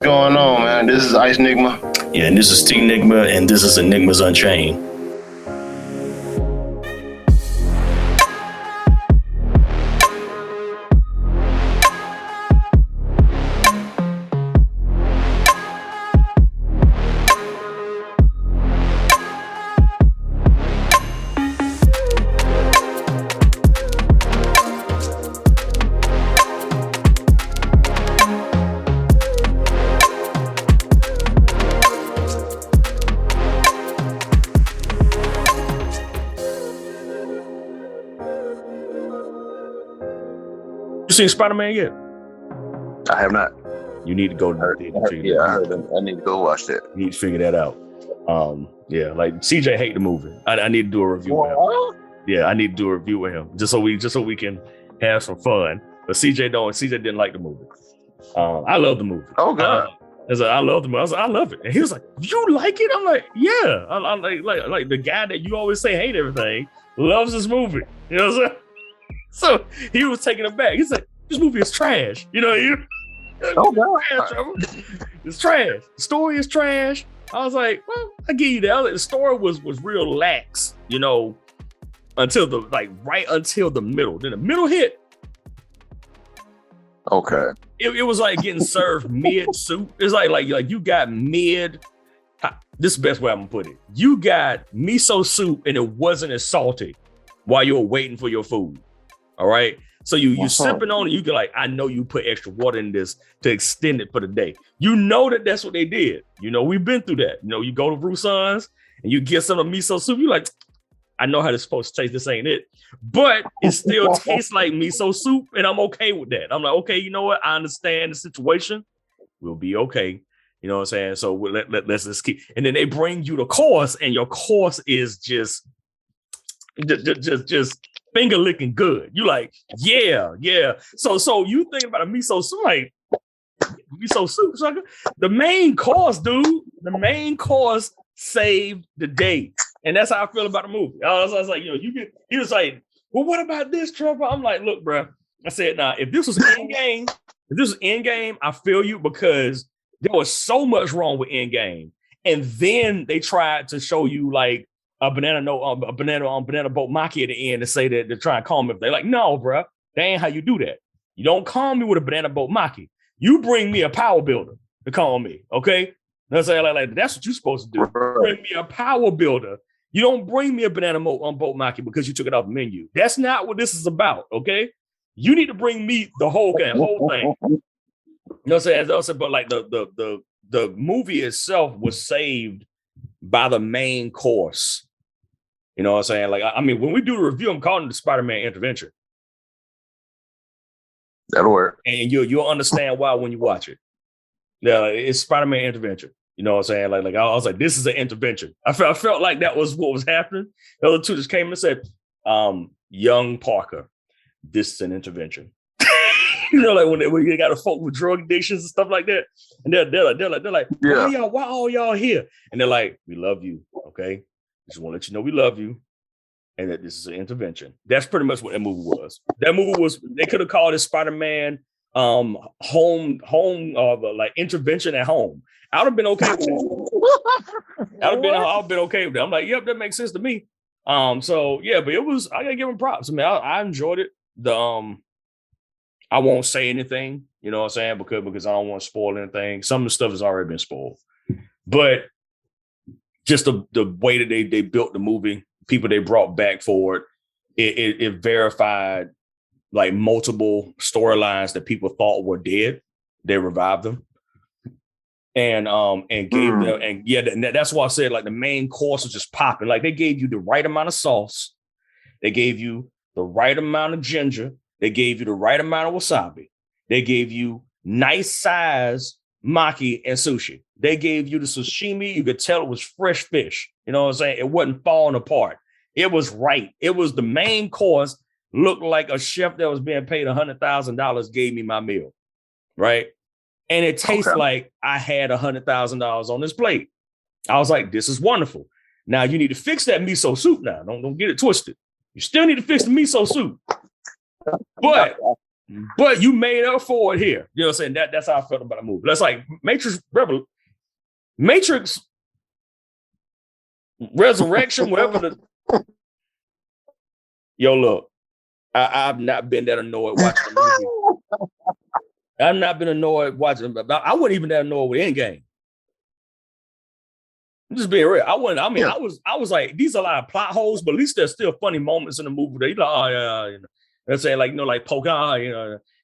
Going on, man? This is Ice Enigma. Yeah, and this is Enigma, and this is Enigmas Unchained. You seen Spider-Man yet? I have not. You need to go to the theater. I heard them. I need to go watch that. You need to figure that out. Yeah, like CJ hate the movie. I need to do a review with him. Yeah, I need to do a review with him just so we can have some fun. But CJ didn't like the movie. I love the movie. Oh God. I love the movie. I was like, I love it. And he was like, you like it? I'm like, yeah. I like the guy that you always say hate everything loves this movie. You know what I'm saying? So he was taking it back. He's like, this movie is trash. You know, Oh God. It's trash. The story is trash. I was like, well, I give you that. The story was real lax, you know, until right until the middle. Then the middle hit. Okay. It was like getting served mid soup. It's like you got mid. This is the best way I'm gonna put it. You got miso soup and it wasn't as salty while you were waiting for your food. All right. So you sipping on it. You can I know you put extra water in this to extend it for the day. You know that's what they did. You know, we've been through that. You know, you go to Ruson's and you get some of miso soup. You're like, I know how this is supposed to taste. This ain't it. But it still tastes like miso soup. And I'm okay with that. I'm like, okay, you know what? I understand the situation. We'll be okay. You know what I'm saying? So let's just keep. And then they bring you the course, and your course is just finger licking good. You like, yeah. So you thinking about a miso soup, like miso soup, sucker. The main course, dude. The main course saved the day, and that's how I feel about the movie. I was like, he was like, well, what about this, Trevor? I'm like, look, bro. I said, nah. If this was Endgame, I feel you because there was so much wrong with Endgame, and then they tried to show you like a banana boat maki at the end to say that they're trying to calm me. They're like, no, bro, that ain't how you do that. You don't calm me with a banana boat maki. You bring me a power builder to calm me, okay? That's like that's what you're supposed to do. Bring me a power builder. You don't bring me a banana boat maki because you took it off the menu. That's not what this is about, okay? You need to bring me the whole thing. You know what I'm saying? But like the movie itself was saved by the main course. You know what I'm saying? Like, I mean, when we do the review, I'm calling it the Spider-Man intervention. That'll work. And you'll understand why when you watch it. Yeah, it's Spider-Man intervention. You know what I'm saying? Like I was like, this is an intervention. I felt like that was what was happening. The other two just came and said, young Parker, this is an intervention. You know, like when you got a folk with drug addictions and stuff like that, and they're like, yeah. Why all y'all here? And they're like, we love you, okay? Just want to let you know we love you, and that this is an intervention. That's pretty much what that movie was. That movie was. They could have called it Spider-Man home like intervention at home. I would have been okay with that. I've been okay with that. I'm like, yep, that makes sense to me. So yeah, but it was. I gotta give him props. I mean, I enjoyed it. I won't say anything, you know what I'm saying, because I don't want to spoil anything. Some of the stuff has already been spoiled, but just the way that they built the movie, people they brought back for it verified like multiple storylines that people thought were dead. They revived them and gave them, and yeah, that's why I said like the main course was just popping. Like they gave you the right amount of sauce, they gave you the right amount of ginger. They gave you the right amount of wasabi. They gave you nice size maki and sushi. They gave you the sashimi. You could tell it was fresh fish. You know what I'm saying? It wasn't falling apart. It was right. It was the main course. Looked like a chef that was being paid $100,000 gave me my meal, right? And it tastes like I had $100,000 on this plate. I was like, this is wonderful. Now you need to fix that miso soup now. Don't get it twisted. You still need to fix the miso soup. But but you made up for it here. You know what I'm saying? That's how I felt about the movie. That's like Matrix Resurrection, whatever the. Yo, look, I've not been that annoyed watching the movie. I've not been annoyed watching. I wasn't even that annoyed with Endgame. I'm just being real. I wasn't. I mean, yeah. I was like, these are a lot of plot holes, but at least there's still funny moments in the movie. That you're like, oh yeah, you know, they're saying like, you know, like poke eye, you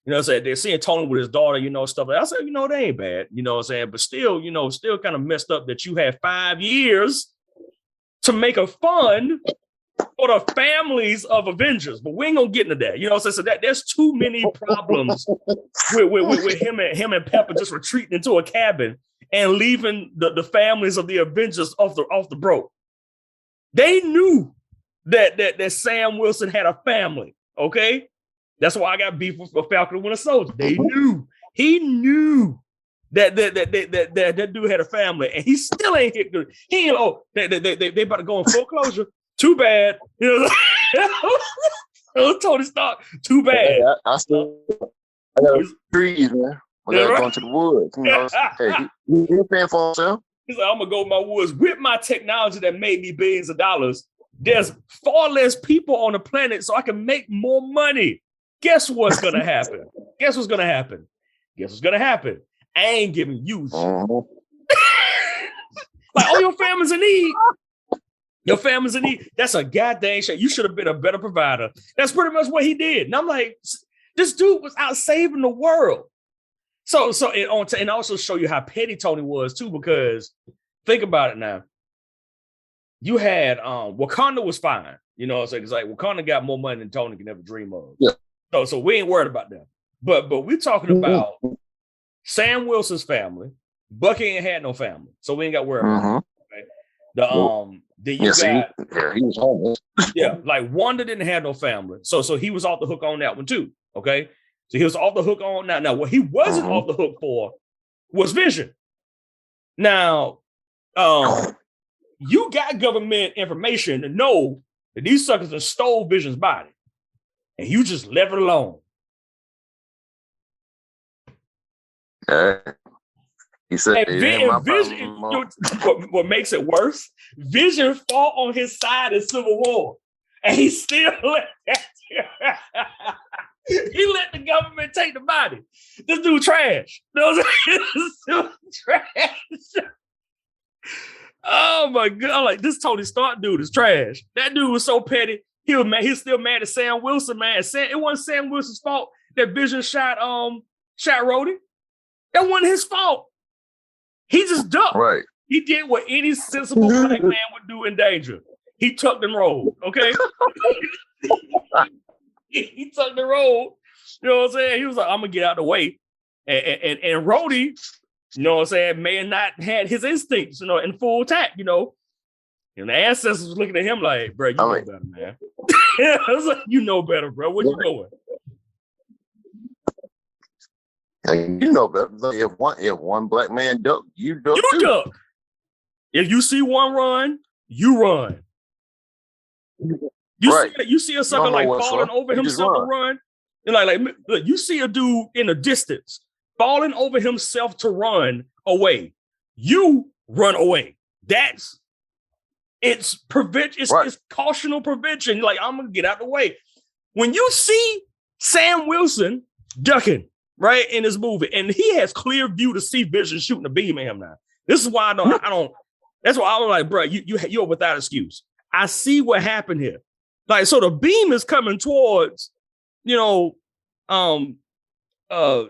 know, saying they're seeing Tony with his daughter, you know, stuff. Like I said, you know, they ain't bad, you know what I'm saying, but still, you know, still kind of messed up that you had 5 years to make a fun for the families of Avengers, but we ain't gonna get into that. You know what I'm saying? So that there's too many problems with him and Pepper just retreating into a cabin and leaving the families of the Avengers off the broke. They knew that Sam Wilson had a family. Okay, that's why I got beef with Falcon and Winter Soldier. They knew he knew that dude had a family, and he still ain't hit good. He ain't they about to go in foreclosure. Too bad, you know. Tony Stark. Too bad. I got trees, man. We gotta go into the woods. You know, hey, he's paying for himself. He's like, I'm gonna go in my woods with my technology that made me billions of dollars. There's far less people on the planet, so I can make more money. Guess what's gonna happen? Guess what's gonna happen? Guess what's gonna happen? I ain't giving you shit. Like, oh, your family's in need. Your family's in need. That's a goddamn shit. You should have been a better provider. That's pretty much what he did. And I'm like, this dude was out saving the world. So and also show you how petty Tony was too, because think about it now. You had Wakanda was fine, you know what I'm saying? It's like Wakanda got more money than Tony can ever dream of. Yeah. So we ain't worried about that. But we're talking about Sam Wilson's family. Bucky ain't had no family, so we ain't got to worry about it. Okay? Then you got he was homeless. Yeah, like Wanda didn't have no family, so he was off the hook on that one too. Okay, so he was off the hook on that. Now, what he wasn't off the hook for was Vision. Now, you got government information to know that these suckers have stole Vision's body, and you just left it alone. He said, Vision, what makes it worse, Vision fought on his side in Civil War, and he still let he let the government take the body. This dude trash. You know what I'm saying? Trash. Oh my God! I'm like, this Tony Stark dude is trash. That dude was so petty. He was mad. He's still mad at Sam Wilson, man. It wasn't Sam Wilson's fault that Vision shot Rhodey. That wasn't his fault. He just ducked. Right. He did what any sensible black man would do in danger. He tucked and rolled. Okay. he tucked and rolled. You know what I'm saying? He was like, I'm gonna get out of the way. And Rhodey, you know what I'm saying, may have not had his instincts, you know, in full attack, you know. And the ancestors was looking at him like, bro, you know better, man. I was like, you know better, bro. Where you going? You know better. If one black man duck, you duck too. Duck. If you see one run, you run. You see a sucker like falling over himself to run. And like look, you see a dude in the distance falling over himself to run away. You run away. It's cautional prevention. Like, I'm gonna get out the way. When you see Sam Wilson ducking right in this movie, and he has clear view to see Vision shooting a beam at him now. This is why I don't. That's why I was like, bro, you're without excuse. I see what happened here. Like, so the beam is coming towards, you know,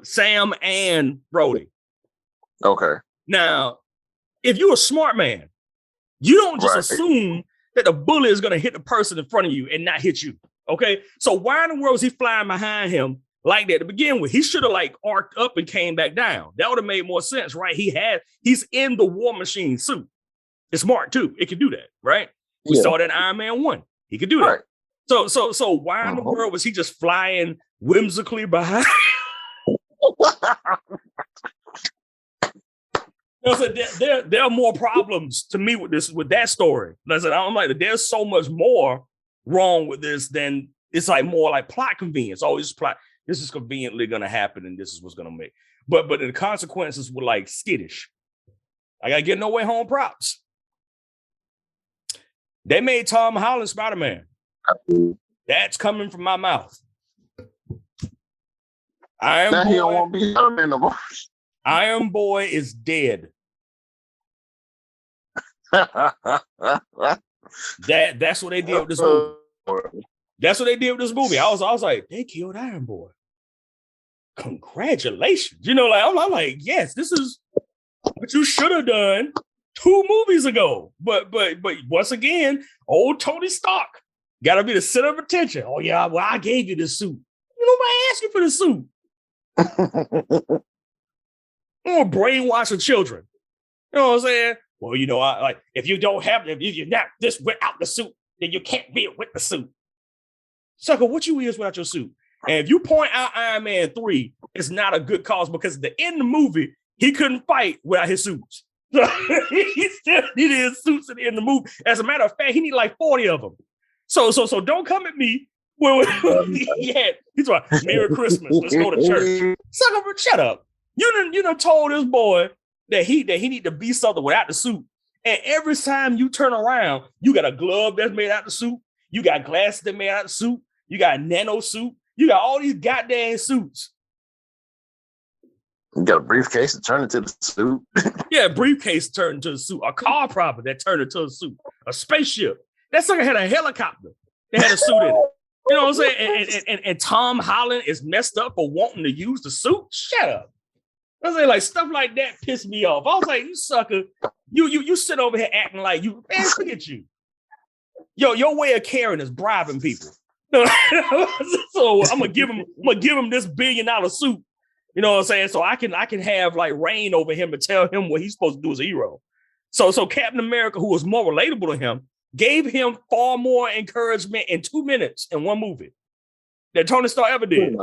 Sam and Rhodey. Okay. Now, if you're a smart man, you don't just assume that the bullet is going to hit the person in front of you and not hit you. Okay. So why in the world is he flying behind him like that to begin with? He should have like arced up and came back down. That would have made more sense, right? He's in the War Machine suit. It's Mark II. It can do that, right? We saw that in Iron Man 1. He could do that. Right. So why in the world was he just flying whimsically behind? There are more problems to me with that story. I said, I'm like, there's so much more wrong with this than it's like more like plot convenience. Always plot. This is conveniently going to happen, and this is what's going to make. But the consequences were like skittish. I got to get No Way Home props. They made Tom Holland Spider-Man. That's coming from my mouth. Iron Boy is dead. That's what they did with this movie. That's what they did with this movie. I was like, they killed Iron Boy. Congratulations. You know, like I'm like, yes, this is what you should have done 2 movies ago. But once again, old Tony Stark got to be the center of attention. Oh yeah, well, I gave you the suit. Nobody asked you for the suit. I'm gonna brainwash the children. You know what I'm saying? Well, you know, if you don't have, if you're not this without the suit, then you can't be with the suit. Sucker, what you is without your suit? And if you point out Iron Man 3, it's not a good cause because at the end of the movie, he couldn't fight without his suits. He still needed his suits at the end of the movie. As a matter of fact, he needed like 40 of them. So don't come at me. He's like, Merry Christmas. Let's go to church. Sucker, shut up. You done told this boy that he need to be something without the suit. And every time you turn around, you got a glove that's made out of the suit. You got glasses that made out of the suit. You got a nano suit. You got all these goddamn suits. You got a briefcase that turned into the suit. Yeah, a briefcase turned into a suit. A car prop that turned into a suit. A spaceship. That sucker had a helicopter that had a suit in it. You know what I'm saying? And Tom Holland is messed up for wanting to use the suit. Shut up. I was like stuff like that pissed me off. I was like, you sucker, you sit over here acting like you, man, look at you. Your way of caring is bribing people. So I'm gonna give him this $1 billion suit. You know what I'm saying? So I can have like reign over him and tell him what he's supposed to do as a hero. So Captain America, who was more relatable to him, gave him far more encouragement in 2 minutes in one movie than Tony Stark ever did.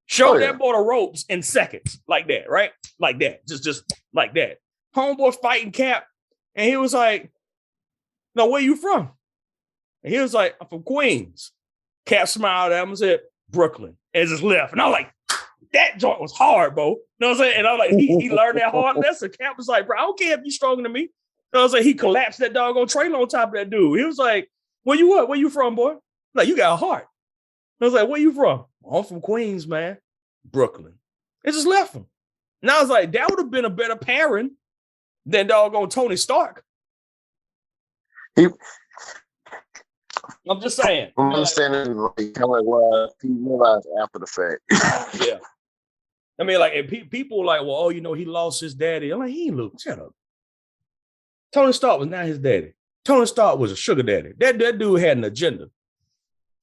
Showed that boy the ropes in seconds, like that, right? Like that, just like that. Homeboy fighting Cap, and he was like, "No, where you from?" And he was like, "I'm from Queens." Cap smiled at him and said, "Brooklyn," and just left. And I was like, "That joint was hard, bro." You know what I'm saying? And I was like, he learned that hard lesson. Cap was like, "Bro, I don't care if you're stronger than me." You know what I'm saying? He collapsed that doggone trailer on top of that dude. He was like, "Where you at? Where you from, boy?" Like, you got a heart. I was like, "Where you from?" "I'm from Queens, man." "Brooklyn." It just left him. And I was like, that would have been a better pairing than doggone Tony Stark. I'm just saying. I'm understanding kind of like what he realized after the fact. Yeah. I mean, like, and people like, well, he lost his daddy. I'm like, he ain't lose. Shut up. Tony Stark was not his daddy. Tony Stark was a sugar daddy. That dude had an agenda.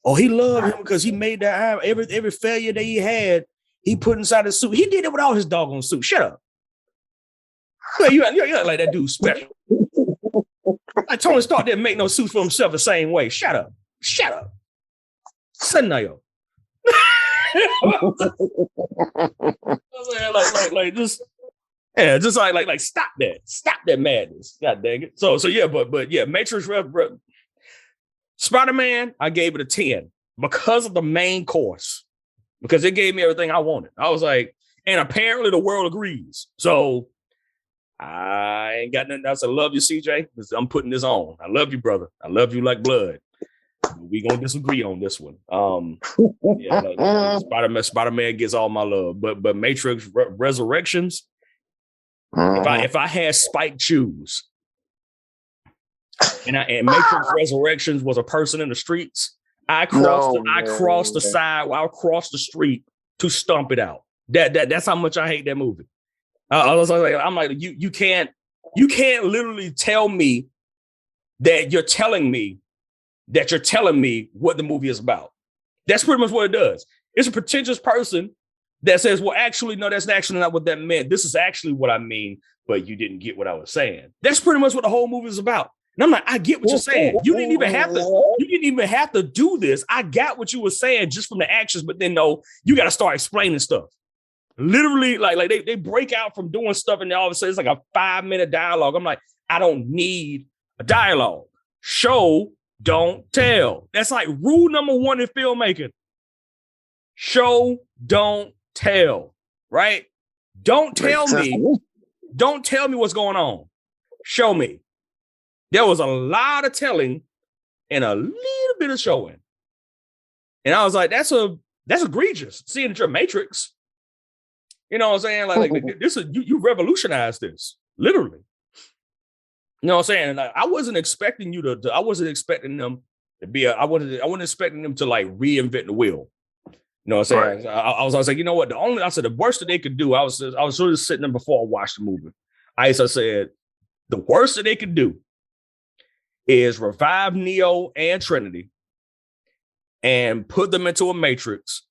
Oh, he loved him because he made that every failure that he had, he put inside his suit. He did it with all his doggone suit. Shut up. You act like that dude special. Like Tony Stark didn't make no suits for himself the same way. Shut up. Shut up. Sanayo. like just like stop that madness. God dang it. So yeah, but yeah, Matrix Spider-Man, I gave it a 10 because of the main course, because it gave me everything I wanted. I was like, and apparently the world agrees. So I ain't got nothing else. I love you, CJ. I'm putting this on. I love you, brother. I love you like blood. We gonna disagree on this one. Spider-Man gets all my love, but Matrix Resurrections. If I had spiked shoes, and Matrix Resurrections was a person in the streets, I crossed the street to stomp it out. That's how much I hate that movie. I'm like, you can't literally tell me that you're telling me what the movie is about. That's pretty much what it does. It's a pretentious person that says, well, actually, no, that's actually not what that meant. This is actually what I mean, but you didn't get what I was saying. That's pretty much what the whole movie is about. And I'm like, I get what you're saying. You didn't even have to do this. I got what you were saying just from the actions, but then no, you got to start explaining stuff. Literally, like they break out from doing stuff and all of a sudden it's like a 5-minute dialogue. I'm like, I don't need a dialogue. Show, don't tell. That's like rule number 1 in filmmaking. Show, don't tell, right? Don't tell me what's going on. Show me. There was a lot of telling and a little bit of showing. And I was like, that's egregious. Seeing that you're Matrix. You know what I'm saying? Like this is you revolutionized this, literally. You know what I'm saying? Like, I wasn't expecting you to I wasn't expecting them to be I wasn't expecting them to like reinvent the wheel. You know what I'm saying? Right. I was like, you know what? The worst that they could do, I was sort of sitting there before I watched the movie. I said, the worst that they could do is revive Neo and Trinity and put them into a Matrix,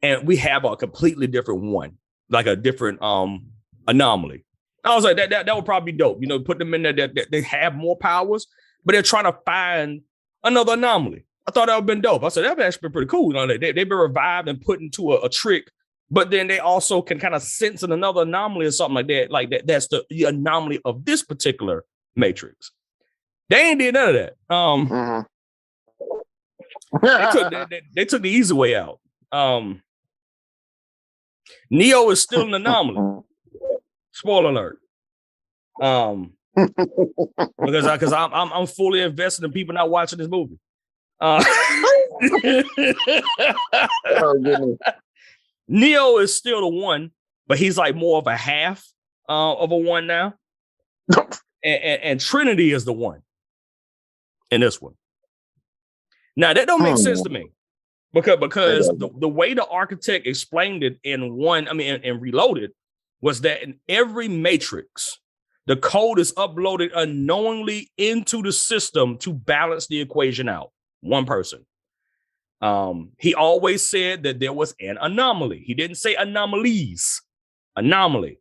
and we have a completely different one, like a different anomaly. I was like, that would probably be dope. You know, put them in there that they have more powers, but they're trying to find another anomaly. I thought that would have been dope. I said, that would actually been pretty cool. You know, they've been revived and put into a trick, but then they also can kind of sense in another anomaly or something like that. Like that's the anomaly of this particular Matrix. They ain't did none of that. They took the easy way out. Neo is still an anomaly. Spoiler alert. Because I'm fully invested in people not watching this movie. Neo is still the one, but he's like more of a half of a one now. and Trinity is the one in this one. Now that don't make sense to me because the way the architect explained it in Reloaded was that in every Matrix, the code is uploaded unknowingly into the system to balance the equation out. One person. He always said that there was an anomaly. He didn't say anomalies. Anomaly,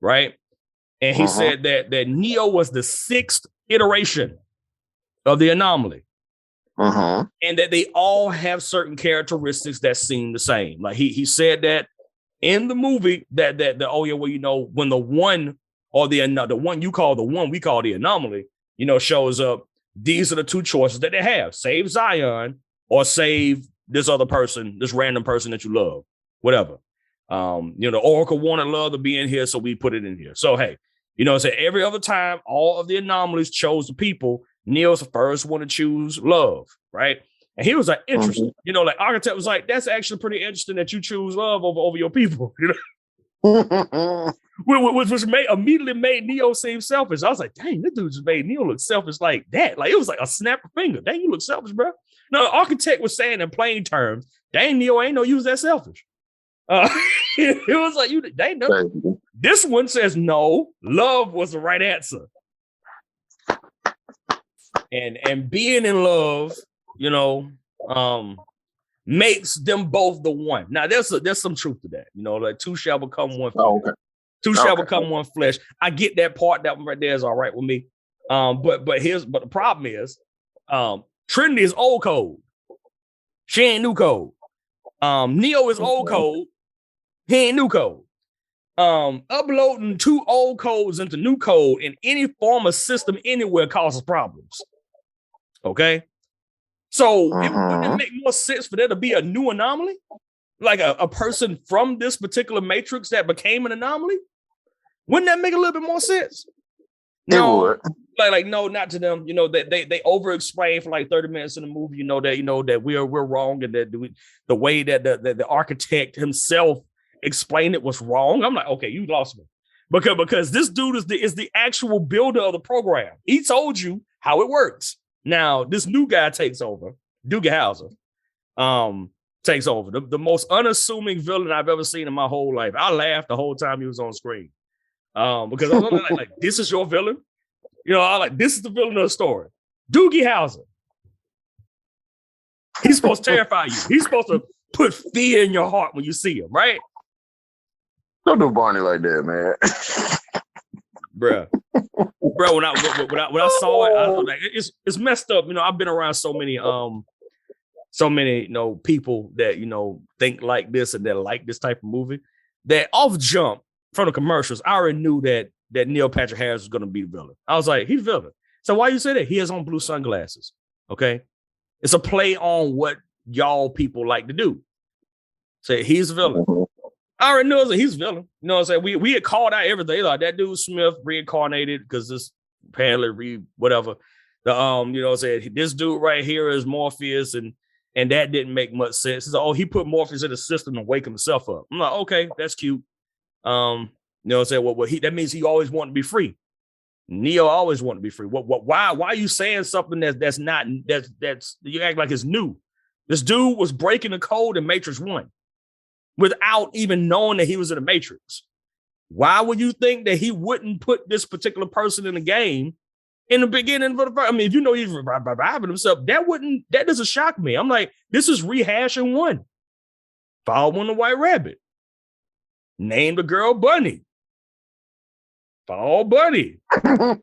right? And he said that Neo was the 6th iteration of the anomaly. And that they all have certain characteristics that seem the same. Like he said that in the movie that when the one or the one you call the one we call the anomaly, shows up, these are the two choices that they have: save Zion or save this other person, this random person that you love, whatever. The Oracle wanted love to be in here, so we put it in here. So hey, so every other time, all of the anomalies chose the people. Neo's the first one to choose love, right? And he was like, interesting. Like architect was like, that's actually pretty interesting that you choose love over your people. Which immediately made Neo seem selfish. I was like, dang, this dude just made Neo look selfish like that. Like it was like a snap of finger. Dang, you look selfish, bro. No, the architect was saying in plain terms, dang, Neo ain't no you was that selfish. It was like, you dang, no. This one says no, love was the right answer. And being in love, makes them both the one. Now there's some truth to that. Like two shall become one flesh. Oh, okay. Two shall become one flesh. I get that part. That one right there is all right with me. But the problem is, Trinity is old code. She ain't new code. Neo is old code. He ain't new code. Uploading two old codes into new code in any form of system anywhere causes problems. Okay? So wouldn't it make more sense for there to be a new anomaly? Like a person from this particular matrix that became an anomaly? Wouldn't that make a little bit more sense? No, like no, not to them. They over explain for like 30 minutes in the movie. That we're wrong, and that the way that the architect himself explained it was wrong. I'm like, okay, you lost me, because this dude is the actual builder of the program. He told you how it works. Now this new guy takes over. Doogie Howser takes over. The most unassuming villain I've ever seen in my whole life. I laughed the whole time he was on screen. Because I was like, this is your villain? This is the villain of the story. Doogie Howser. He's supposed to terrify you. He's supposed to put fear in your heart when you see him, right? Don't do Barney like that, man. Bruh, when I saw it, I was like, it's messed up. I've been around so many people that think like this and that like this type of movie. That off jump from the commercials, I already knew that Neil Patrick Harris was going to be the villain. I was like, he's the villain. So why you say that? He has on blue sunglasses. Okay, it's a play on what y'all people like to do. Say he's a villain. I already knew he's a villain. You know what I'm saying? We had called out everything. Like that dude Smith reincarnated because this apparently whatever. The you know what I'm saying? This dude right here is Morpheus, and that didn't make much sense. He's like, oh, he put Morpheus in the system to wake himself up. I'm like, okay, that's cute. You know what I'm saying? Well, that means he always wanted to be free. Neo always wanted to be free. Why are you saying something that's not that's you act like it's new? This dude was breaking the code in Matrix 1 without even knowing that he was in the Matrix. Why would you think that he wouldn't put this particular person in the game in the beginning? I mean, if you know he's reviving himself, that doesn't shock me. I'm like, this is rehashing 1. Following the White Rabbit. Named the girl Bunny. Follow Bunny. It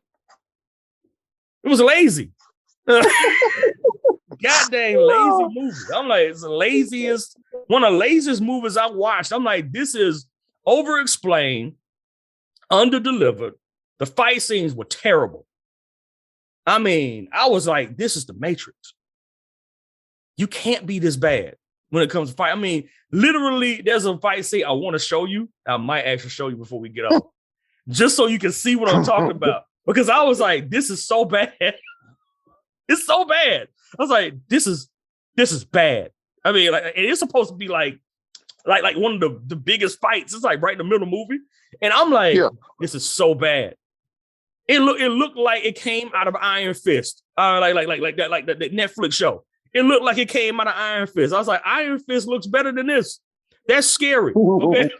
was lazy. Goddamn lazy movie. I'm like, it's the laziest, one of the laziest movies I watched. I'm like, this is over-explained, under-delivered. The fight scenes were terrible. I mean, I was like, this is the Matrix. You can't be this bad when it comes to fight. I mean, literally, there's a fight scene I want to show you. I might actually show you before we get off. Just so you can see what I'm talking about. Because I was like, this is so bad. It's so bad. I was like, this is bad. I mean, like, it's supposed to be like one of the biggest fights. It's like right in the middle of the movie. And I'm like, This is so bad. It looked like it came out of Iron Fist. Like the Netflix show. It looked like it came out of Iron Fist. I was like, Iron Fist looks better than this. That's scary. Okay.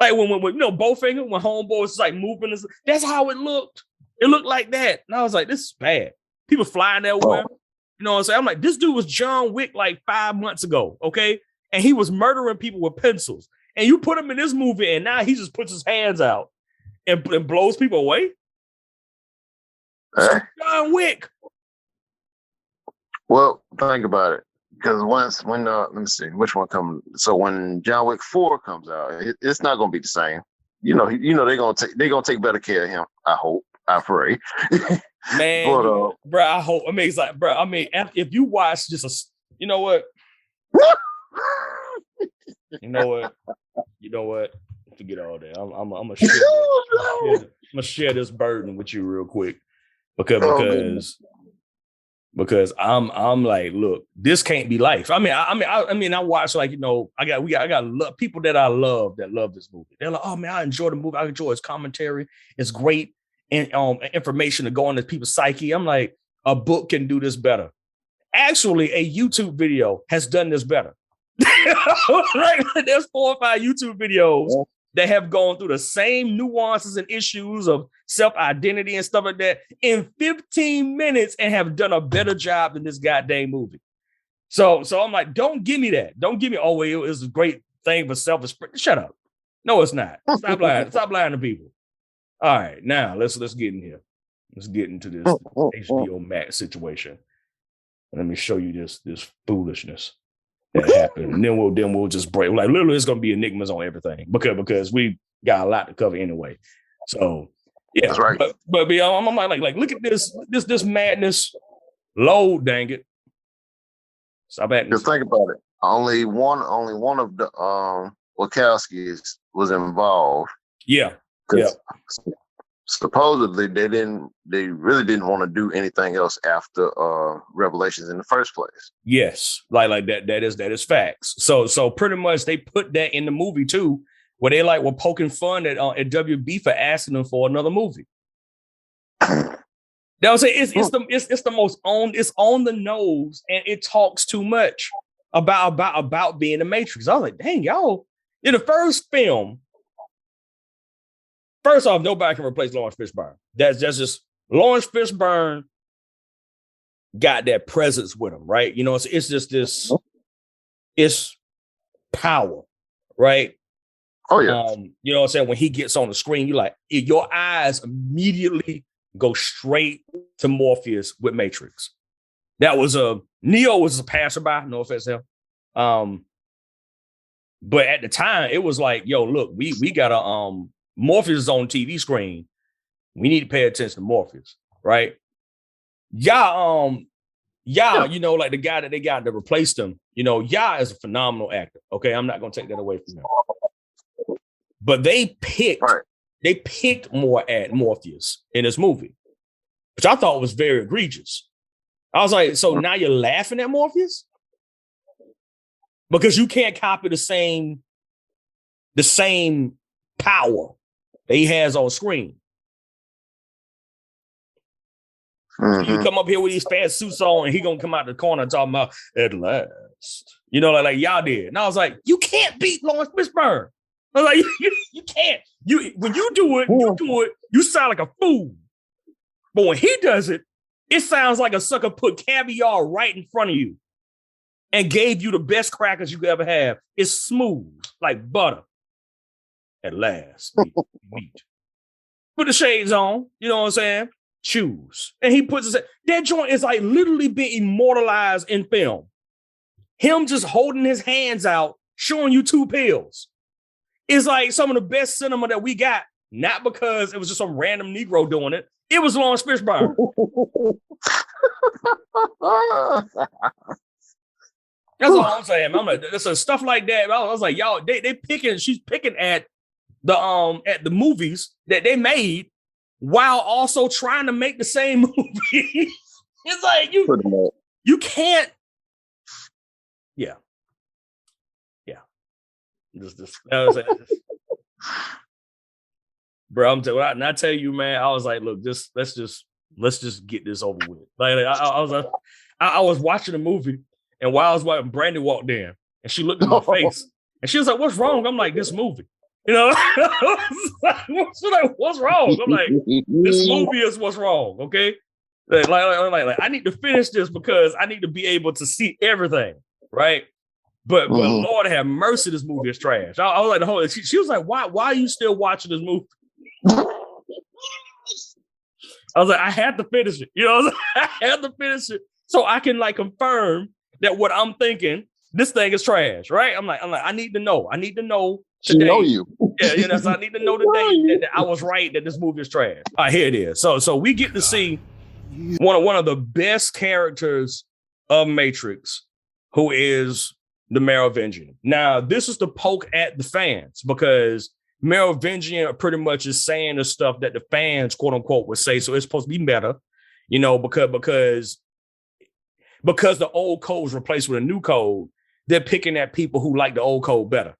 Like when you know, Bowfinger, when Homeboy was like moving, that's how it looked. It looked like that. And I was like, this is bad. People flying everywhere. You know what I'm saying? I'm like, this dude was John Wick like 5 months ago, okay? And he was murdering people with pencils. And you put him in this movie, and now he just puts his hands out and blows people away? John Wick. Well, think about it. Because when let me see which one comes. So when John Wick 4 comes out, it's not gonna be the same. You know they're gonna take better care of him. I hope. I pray. Man, but, bro, I hope. I mean, it's like, bro. I mean, if you watch just you know what, you know what, forget all that. I'm gonna share this burden with you real quick because I'm like, look, this can't be life. I mean, I watch, like, you know, I got people that I love that love this movie. They're like, oh man, I enjoy the movie. I enjoy its commentary. It's great and information to go into people's psyche. I'm like, a book can do this better. Actually, a YouTube video has done this better. Right? There's 4 or 5 YouTube videos that have gone through the same nuances and issues of self-identity and stuff like that in 15 minutes and have done a better job than this goddamn movie. So I'm like, don't give me that. Don't give me, oh, well, it was a great thing for self-expression. Shut up. No, it's not. Stop lying. Stop lying to people. All right, now let's get in here. Let's get into this HBO Max situation. Let me show you this foolishness that happened. And then we'll just break. Like, literally, it's gonna be enigmas on everything because we got a lot to cover anyway. So yeah, that's right. But I'm like, look at this madness. Load, dang it. Stop at just think about it. Only one of the Wachowskis was involved. Yeah. Yeah. Supposedly they really didn't want to do anything else after Revelations in the first place. Yes, like that is facts. So pretty much they put that in the movie too, where they were poking fun at WB for asking them for another movie. That was it's the most on the nose, and it talks too much about being the Matrix. I was like, dang, y'all, in the first film. First off, nobody can replace Lawrence Fishburne. That's just Lawrence Fishburne got that presence with him, right? You know, it's just this, it's power, right? Oh yeah. You know what I'm saying? When he gets on the screen, you're like, your eyes immediately go straight to Morpheus with Matrix. That was Neo was a passerby, no offense to him. But at the time, it was like, yo, look, we got a Morpheus is on TV screen. We need to pay attention to Morpheus, right? Y'all Yeah, you know, like the guy that they got that replaced him, you know, Yeah is a phenomenal actor. Okay, I'm not gonna take that away from him. But they picked more at Morpheus in this movie, which I thought was very egregious. I was like, so now you're laughing at Morpheus? Because you can't copy the same power that he has on screen. Mm-hmm. You come up here with these fast suits on, and he gonna come out the corner talking about at last. You know, like y'all did. And I was like, you can't beat Lawrence Fishburne. I was like, you can't. When you do it, you sound like a fool. But when he does it, it sounds like a sucker put caviar right in front of you and gave you the best crackers you could ever have. It's smooth, like butter. At last, meat. Put the shades on, you know what I'm saying? Choose. And he puts his, that joint is like literally being immortalized in film. Him just holding his hands out, showing you two pills. It's like some of the best cinema that we got, not because it was just some random Negro doing it. It was Lawrence Fishburne. That's all I'm saying. I'm like, there's stuff like that. I was like, y'all, she's picking at the movies that they made while also trying to make the same movie. It's like you can't. Yeah. Bro, I'm telling you, and I tell you, man, I was like, look, let's just get this over with. Like I was watching a movie, and while I was watching, Brandy walked in, and she looked at my face, and she was like, "What's wrong?" I'm like, "This movie." You know, what's wrong? I'm like, this movie is what's wrong. Okay, like I need to finish this because I need to be able to see everything, right? But Lord have mercy, this movie is trash. I was like, she was like, why are you still watching this movie? I was like, I had to finish it. You know, I had to finish it so I can like confirm that what I'm thinking, this thing is trash, right? I'm like, I need to know. I need to know today. Know you. Yeah, so I need to know today that I was right that this movie is trash. All right, here it is. So we get to see one of the best characters of Matrix, who is the Merovingian. Now, this is the poke at the fans because Merovingian pretty much is saying the stuff that the fans, quote unquote, would say. So it's supposed to be meta, you know, because the old code is replaced with a new code. They're picking at people who like the old code better.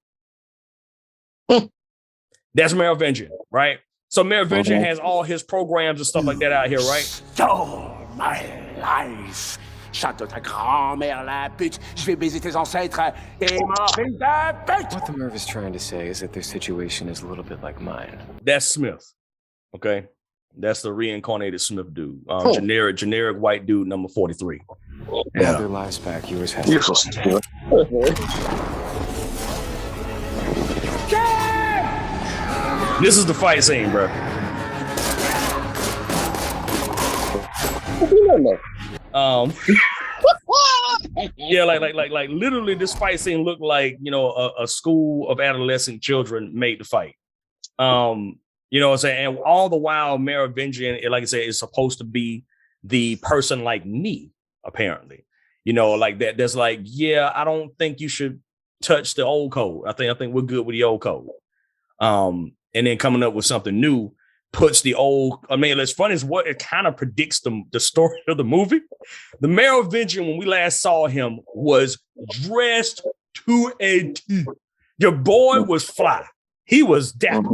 That's Merovingian, right? So Merovingian has all his programs and stuff like that out here, right? Stole my life. Chante ta grand-mère la pute. Je vais baiser tes ancêtres et mon fils de pute. What the Merv is trying to say is that their situation is a little bit like mine. That's Smith. Okay. That's the reincarnated Smith dude. Generic white dude, number 43. Yeah. Their lives back, yours has to. This is the fight scene, bro. Yeah, like literally this fight scene looked like, you know, a school of adolescent children made the fight. You know what I'm saying? And all the while, Merovingian, like I said, is supposed to be the person like me, apparently. You know, like that. That's like, yeah, I don't think you should touch the old code. I think we're good with the old code. And then coming up with something new puts the old. I mean, it's funny is what it kind of predicts the story of the movie. The Merovingian, when we last saw him, was dressed to a T. Your boy was fly. He was dapper.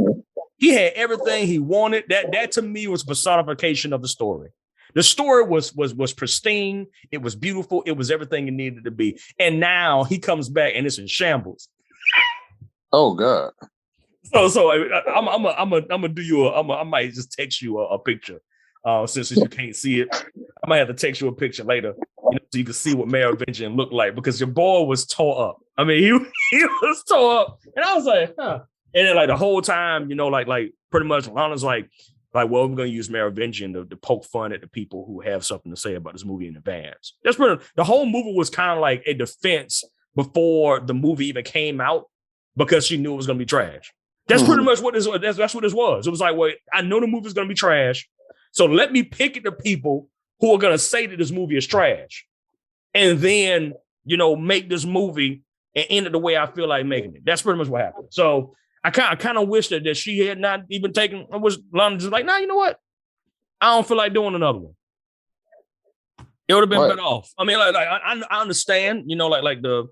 He had everything he wanted. That to me was personification of the story. The story was pristine. It was beautiful. It was everything it needed to be. And now he comes back and it's in shambles. Oh God. So I'm gonna do you. I might just text you a picture. Since you can't see it, I might have to text you a picture later, you know, so you can see what Merovingian looked like because your boy was tore up. I mean, he was tore up, and I was like, huh. And then like the whole time, you know, like pretty much Lana's like, well, we're gonna use Merovingian to poke fun at the people who have something to say about this movie in advance. That's pretty. The whole movie was kind of like a defense before the movie even came out because she knew it was gonna be trash. That's pretty much what this. That's what this was. It was like, well, I know the movie's gonna be trash, so let me pick at the people who are gonna say that this movie is trash. and then, make this movie and end it the way I feel like making it. That's pretty much what happened. So I kind of wish that she had not even taken. I was just like, nah, you know what? I don't feel like doing another one. It would have been better off. I mean, I understand, like the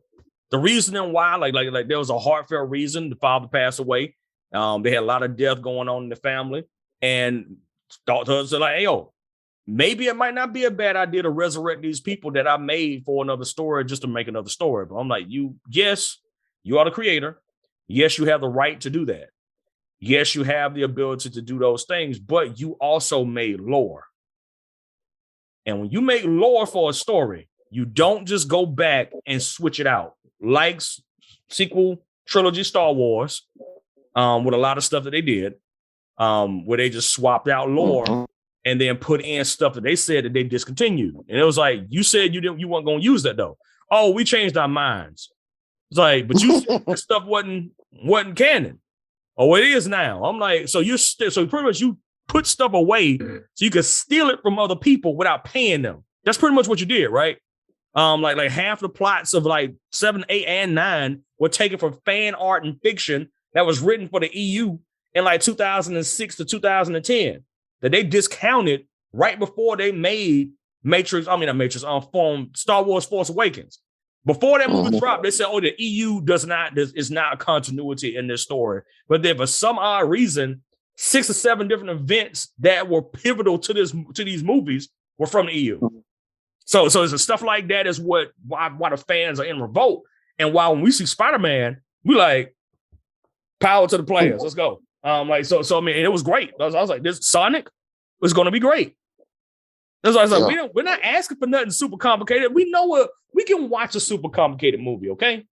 reasoning why, like there was a heartfelt reason the father passed away. They had a lot of death going on in the family, and thought to us like, hey, yo, maybe it might not be a bad idea to resurrect these people that I made for another story just to make another story. But I'm like, yes, you are the creator. Yes, you have the right to do that. Yes, you have the ability to do those things, but you also made lore. And when you make lore for a story, you don't just go back and switch it out. Like sequel trilogy Star Wars, with a lot of stuff that they did, where they just swapped out lore and then put in stuff that they said that they discontinued. And it was like, you said you weren't going to use that though. Oh, we changed our minds. It's like, but you said that stuff wasn't canon. Oh, it is now. I'm like, so pretty much you put stuff away so you could steal it from other people without paying them. That's pretty much what you did, right? Like half the plots of like 7, 8, and 9 were taken from fan art and fiction that was written for the EU in like 2006 to 2010 that they discounted right before they made Star Wars Force Awakens. Before that movie dropped, they said, oh, the EU is not a continuity in this story. But then for some odd reason, 6 or 7 different events that were pivotal to these movies were from the EU. So it's stuff like that is why the fans are in revolt. And while when we see Spider-Man, we like, power to the players. Let's go. I mean, it was great. I was like, this Sonic was going to be great. That's why I was like, we're not asking for nothing super complicated. We know we can watch a super complicated movie, okay?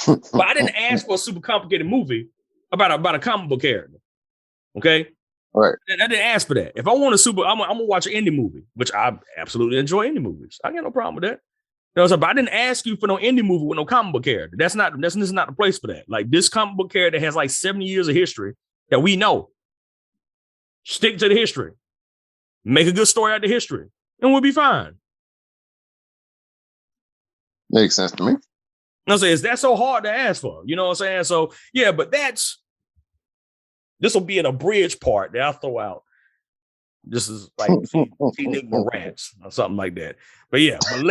But I didn't ask for a super complicated movie about a comic book character, okay? Right. I didn't ask for that. If I want I'm gonna watch an indie movie, which I absolutely enjoy indie movies. I got no problem with that. But I didn't ask you for no indie movie with no comic book character. This is not the place for that. Like this comic book character has like 70 years of history that we know. Stick to the history. Make a good story out of the history, and we'll be fine. Makes sense to me. I'm saying, is that so hard to ask for? You know what I'm saying? So yeah, but this will be an abridged part that I'll throw out. This is like ENigma rants or something like that. But yeah, but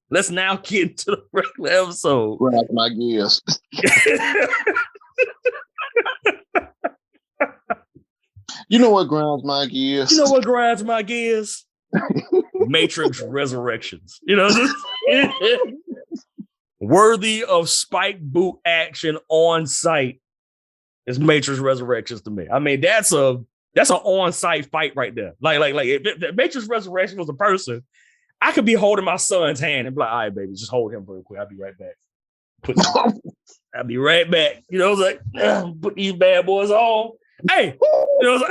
let's now get into the regular episode. Right, my gears. You know what grinds my gears? You know what grinds my gears? Matrix Resurrections. You know, worthy of spike boot action on site is Matrix Resurrections to me. I mean, that's an on-site fight right there. Like if Matrix Resurrection was a person, I could be holding my son's hand and be like, all right, baby, just hold him real quick. I'll be right back. I'll be right back. You know, it's like, put these bad boys on. Hey, you know, it's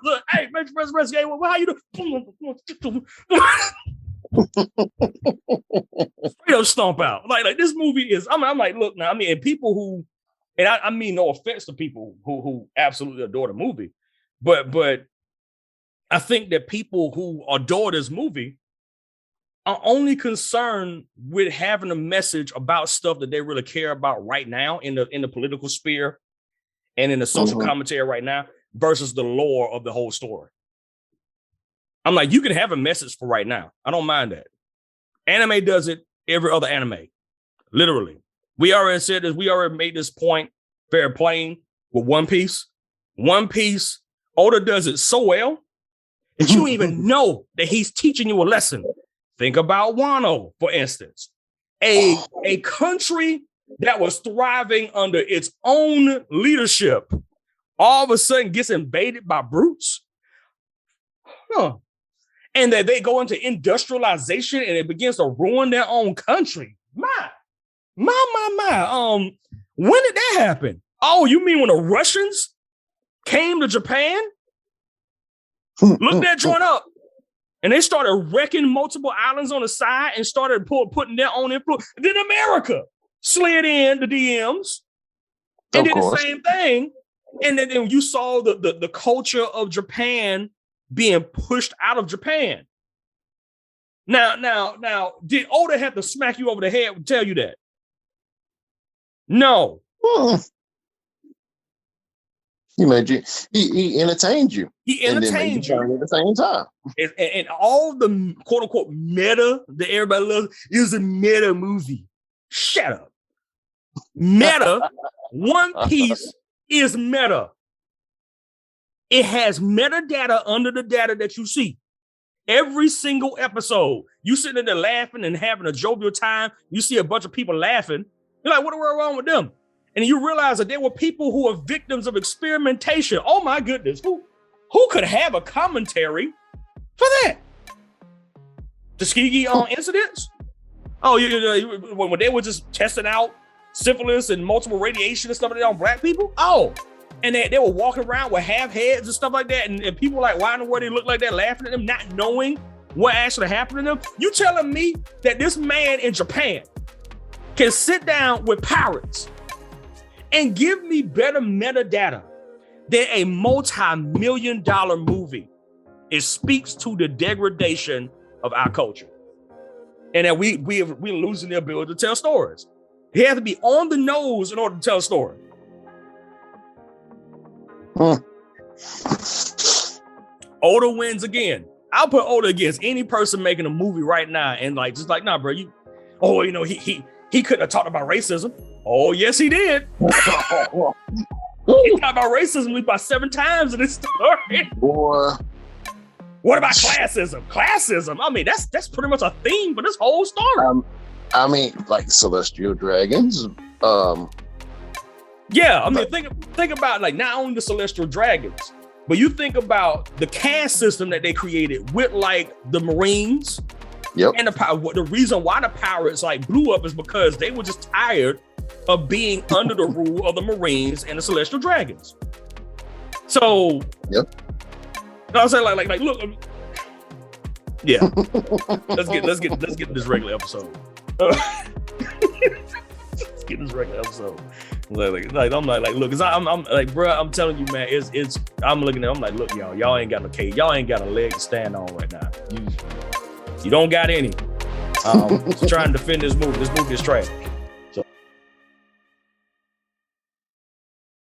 like, hey, Matrix Resurrection, how you doing? Straight up stomp out. Like this movie is, I'm like, look now, I mean, and people who, and I mean no offense to people who absolutely adore the movie, but I think that people who adore this movie are only concerned with having a message about stuff that they really care about right now in the political sphere and in the social commentary right now versus the lore of the whole story. I'm like, you can have a message for right now. I don't mind that. Anime does it, every other anime. Literally. We already said this, we already made this point very plain with One Piece. One Piece, Oda does it so well that you don't even know that he's teaching you a lesson. Think about Wano, for instance. A country that was thriving under its own leadership all of a sudden gets invaded by brutes. And that they go into industrialization and it begins to ruin their own country. My. When did that happen? Oh, you mean when the Russians came to Japan? Look that joint up. And they started wrecking multiple islands on the side and started putting their own influence. Then America slid in the DMs and did the same thing. And then you saw the culture of Japan being pushed out of Japan. Now, did Oda have to smack you over the head and tell you that? No. He made you. He entertained you. He entertained you at the same time. And all the quote unquote meta that everybody loves is a meta movie. Shut up. Meta. One Piece is meta. It has metadata under the data that you see. Every single episode, you sitting there laughing and having a jovial time. You see a bunch of people laughing. You're like, what the world wrong with them? And you realize that there were people who are victims of experimentation. Oh my goodness, who could have a commentary for that? Tuskegee incidents? Oh, when they were just testing out syphilis and multiple radiation and stuff like that on black people? Oh, and they were walking around with half heads and stuff like that, and people like, why in the world they look like that, laughing at them, not knowing what actually happened to them? You telling me that this man in Japan can sit down with pirates and give me better metadata than a multi-million-dollar movie? It speaks to the degradation of our culture, and that we're losing the ability to tell stories. He has to be on the nose in order to tell a story. Oda wins again. I'll put Oda against any person making a movie right now and nah, bro. He couldn't have talked about racism. Oh, yes, he did. He talked about racism about 7 times in this story. Boy. What about classism? Classism. I mean, that's pretty much a theme for this whole story. I mean, like celestial dragons. Yeah, I mean, think about like not only the celestial dragons, but you think about the caste system that they created with like the Marines. Yep. And the reason why the pirates like blew up is because they were just tired of being under the rule of the Marines and the celestial dragons. So, yep. I was saying like look, yeah. let's get this regular episode. Let's get this regular episode. Like I'm like look, cause I'm like, bro, I'm telling you, man, it's I'm looking at, I'm like, look, y'all ain't got no case, y'all ain't got a leg to stand on right now. You don't got any. Trying to defend this movie. This movie is trash.